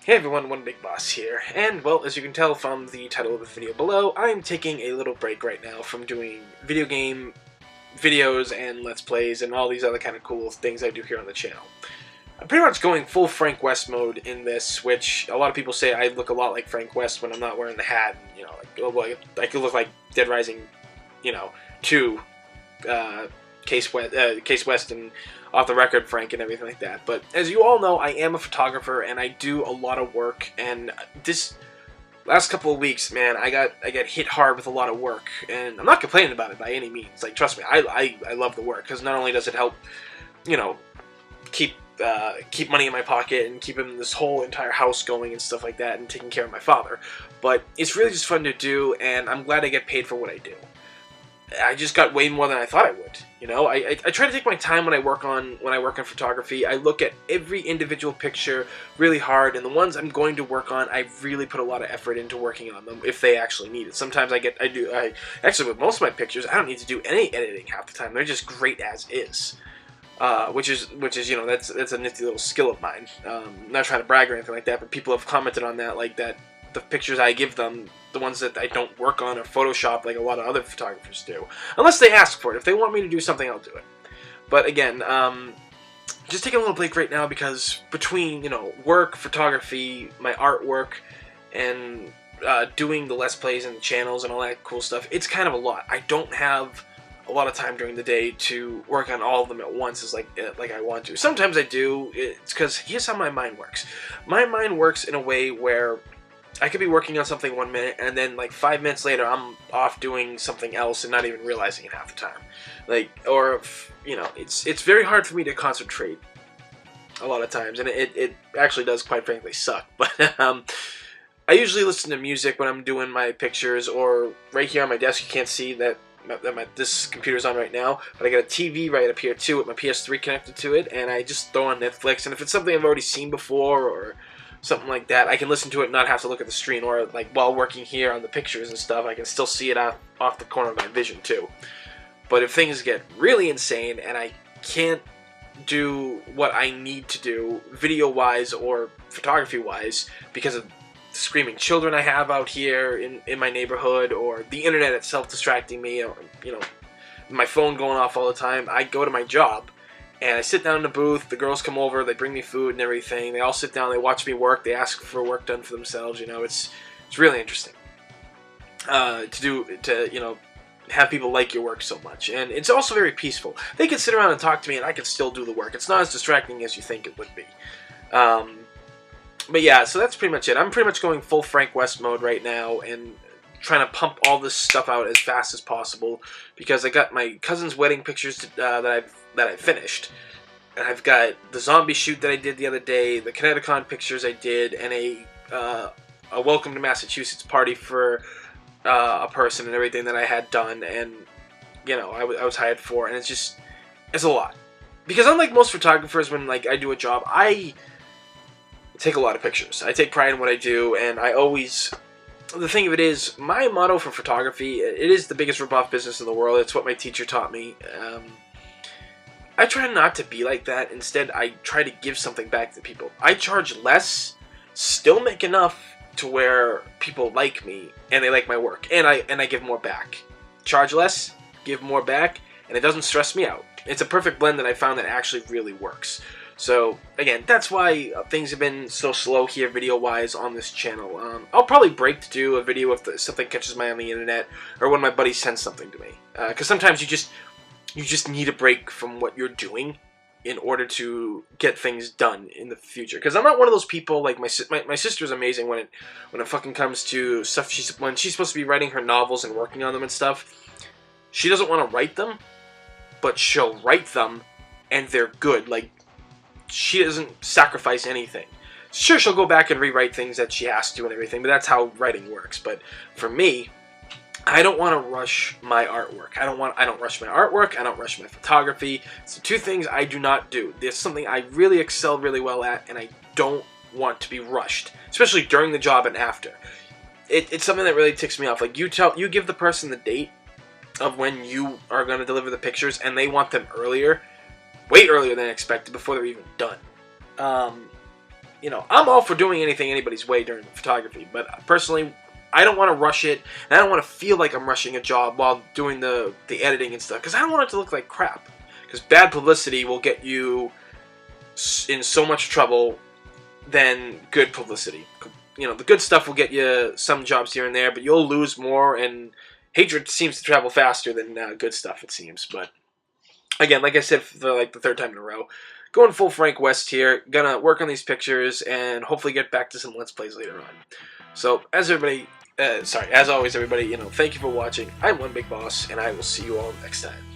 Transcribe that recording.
Hey everyone, One Big Boss here, and well, as you can tell from the title of the video below, I'm taking a little break right now from doing video game videos and Let's Plays and all these other kind of cool things I do here on the channel. I'm pretty much going full Frank West mode in this, which a lot of people say I look a lot like Frank West when I'm not wearing the hat, and, you know, like, oh boy, I could look like Dead Rising, 2, Case West and Off the Record Frank and everything like that. But as you all know, I am a photographer and I do a lot of work, and this last couple of weeks, man, I got hit hard with a lot of work, and I'm not complaining about it by any means. Like, trust me, I love the work, because not only does it help, keep money in my pocket and keeping this whole entire house going and stuff like that, and taking care of my father, but it's really just fun to do, and I'm glad I get paid for what I do. I just got way more than I thought I would. I try to take my time when I work on photography. I look at every individual picture really hard, and the ones I'm going to work on, I really put a lot of effort into working on them if they actually need it. Sometimes I actually, with most of my pictures, I don't need to do any editing half the time. They're just great as is. Which is that's a nifty little skill of mine. I'm not trying to brag or anything like that, but people have commented on that, like that the pictures I give them, the ones that I don't work on or Photoshop like a lot of other photographers do, unless they ask for it. If they want me to do something, I'll do it. But again, just taking a little break right now because between work, photography, my artwork, and doing the Let's Plays and the channels and all that cool stuff, it's kind of a lot. I don't have a lot of time during the day to work on all of them at once as like I want to. Sometimes I do. It's because here's how my mind works. My mind works in a way where I could be working on something 1 minute, and then like 5 minutes later, I'm off doing something else and not even realizing it half the time. It's very hard for me to concentrate a lot of times, and it actually does, quite frankly, suck. But I usually listen to music when I'm doing my pictures, or right here on my desk, you can't see that this computer's on right now, but I got a TV right up here too with my PS3 connected to it, and I just throw on Netflix, and if it's something I've already seen before or something like that, I can listen to it and not have to look at the screen, or like while working here on the pictures and stuff, I can still see it off the corner of my vision too. But if things get really insane and I can't do what I need to do video-wise or photography-wise because of screaming children I have out here in my neighborhood, or the internet itself distracting me, or my phone going off all the time, I go to my job and I sit down in the booth. The girls come over, they bring me food and everything. They all sit down, they watch me work, they ask for work done for themselves. It's really interesting to have people like your work so much, and it's also very peaceful. They can sit around and talk to me, and I can still do the work. It's not as distracting as you think it would be. But yeah, so that's pretty much it. I'm pretty much going full Frank West mode right now and trying to pump all this stuff out as fast as possible, because I got my cousin's wedding pictures that I finished, and I've got the zombie shoot that I did the other day, the Kineticon pictures I did, and a welcome to Massachusetts party for a person and everything that I had done, and I was hired for, and it's a lot. Because unlike most photographers, when I do a job, I take a lot of pictures. I take pride in what I do, and the thing of it is, my motto for photography, it is the biggest rip-off business in the world. It's what my teacher taught me. I try not to be like that. Instead, I try to give something back to people. I charge less, still make enough to where people like me, and they like my work, and I give more back. Charge less, give more back, and it doesn't stress me out. It's a perfect blend that I found that actually really works. So, again, that's why things have been so slow here video-wise on this channel. I'll probably break to do a video if something catches my eye on the internet, or when my buddy sends something to me. Because sometimes you just need a break from what you're doing in order to get things done in the future. Because I'm not one of those people, like my sister's amazing when it fucking comes to stuff. When she's supposed to be writing her novels and working on them and stuff, she doesn't want to write them, but she'll write them, and they're good. Like, she doesn't sacrifice anything. Sure, she'll go back and rewrite things that she has to and everything, but that's how writing works. But for me, I don't want to rush my artwork. I don't rush my artwork. I don't rush my photography. It's the two things I do not do. There's something I really excel really well at, and I don't want to be rushed, especially during the job and after. It's something that really ticks me off. Like, you give the person the date of when you are going to deliver the pictures, and they want them earlier, way earlier than expected, before they're even done. you know, I'm all for doing anything anybody's way during photography, but personally, I don't want to rush it, and I don't want to feel like I'm rushing a job while doing the editing and stuff, because I don't want it to look like crap. Because bad publicity will get you in so much trouble than good publicity. You know, the good stuff will get you some jobs here and there, but you'll lose more, and hatred seems to travel faster than good stuff, it seems. But again, like I said for like the third time in a row, going full Frank West here, gonna work on these pictures, and hopefully get back to some Let's Plays later on. So, as always, everybody, you know, thank you for watching. I'm One Big Boss, and I will see you all next time.